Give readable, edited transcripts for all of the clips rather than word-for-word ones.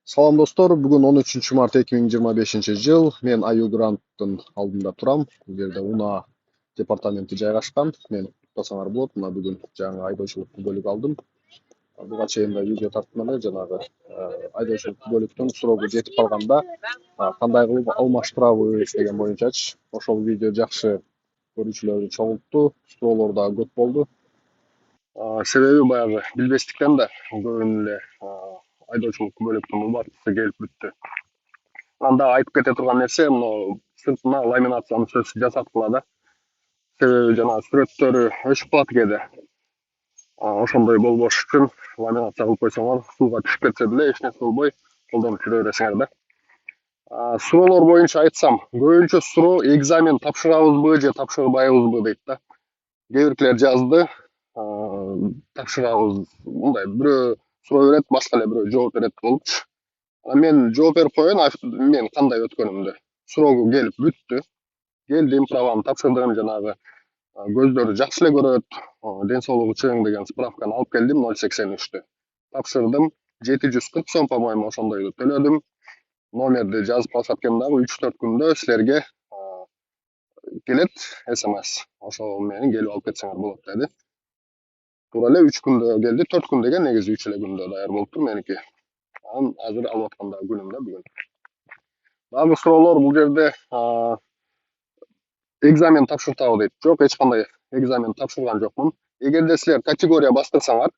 Салам достор, бүгүн 13 март 2025 жыл. Мен Аю Гранттын алдында турам. Бул жерде УНА департаменти жайгашкан. Мен туктасаңар болот. Мына бүгүн жаңы айдоочулук күбөлүк алдым. Буга чейин да видео тарттым эле, жанагы айдоочулук күбөлүктүн срогу жетип калганда кандай кылып алмаштырабыз деген боюнчачы. Ошол видео жакшы көрүүчүлөрдү чогултту, суроолор да көп болду. Себеби баягы билбестиктен да көбүнүн эле айдоочулук күбөлүктүн убактысы келип бүттү. Анда айтып кете турган нерсе мына сыртына ламинацияны сөзсүз жасаткыла да. Себеби жана сүрөттөрү өчүп калат кээде. Ошондой болбош үчүн ламинация кылып койсоңор, сууга түшүп кетсе деле эч нерсе болбой колдонуп жүрө бересиңер да. Суроолор боюнча айтсам, көбүнчө суроо экзамен тапшырабызбы же тапшырбайбызбы дейт да. Кээ биркилер жазды, тапшырабыз, мындай бирөө суроо берет, башка эле бирөө жооп берет болупчу. Мен жооп берип коеюн, мен кандай өткөнүмдү. Суроо келип бүттү. Келдим, правамды тапшырдым, жанагы көздөрү жакшы эле көрөт, ден соолугу чың деген справканы алып келдим 0,83'тү. Тапшырдым, 740 сом, по-моему, ошондойду төлөдүм. Номерди жазып калышат экен дагы 3-4 күндө силерге келет СМС. Ошол менен келип алып кетсеңер болот деди. Туура эле 3 күндө келди, 4 күн деген негизи 3 эле күндө даяр болуптур меники. Анан азыр алып аткан да күнүм да бүгүн. Дагы суроолор бул жерде экзамен тапшыртабы дейт. Жок, эч кандай экзамен тапшырган жокмун. Эгерде силер категория бастырсаңар,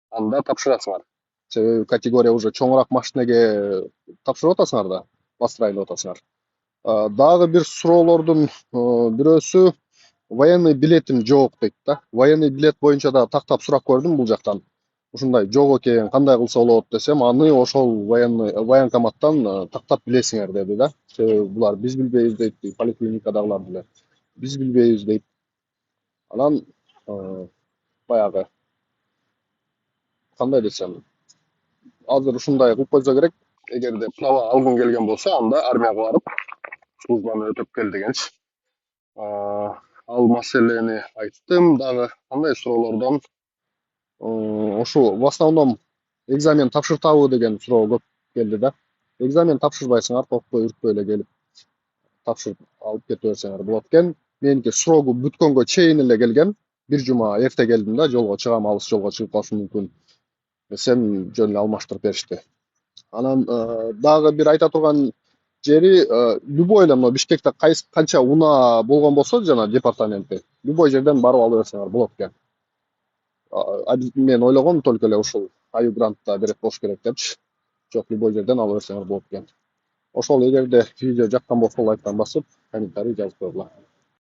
анда тапшырасыңар. Себеби категория уже чоңураак машинеге тапшырып атасыңар да, бастырайын деп атасыңар. Дагы бир суроолордун бирөөсү военный билетим жок дейт да. Военный билет боюнча да тактап сурап көрдүм бул жактан. Ушундай жок экен, кандай кылса болот десем, аны ошол военкоматтан тактап билесиңер деди да. Себеби булар биз билбейбиз дейт, поликлиникадагылар деле. Биз билбейбиз дейт. Анан баягы кандай десем, азыр ушундай кылып койсо керек. Эгерде права алгың келген болсо, анда армияга барып службаны өтөп кел дегенчи. Ал маселени айттым. Дагы кандай суроолордон ошо в основном экзамен тапшыртабы деген суроо көп келди да. Экзамен тапшырбайсыңар, коркпой, үркпөй эле келип тапшырып алып кете берсеңер болот экен. Меники срогу бүткөнгө чейин эле келген. Бир жума эрте келдим да, жолго чыгам, алыс жолго чыгып калышым мүмкүн десем, жөн эле алмаштырып беришти. Анан дагы бир айта турган жери, любой эле мына Бишкекте канча УНА болгон болсо жана департаменти, любой жерден барып ала берсеңер болот экен. Мен ойлогом только эле ушул Аю Грантта берет болуш керек депчи. Жок, любой жерден ала берсеңер болот экен. Ошол эгерде видео жаккан болсо лайктан басып, комментарий жазып койгула.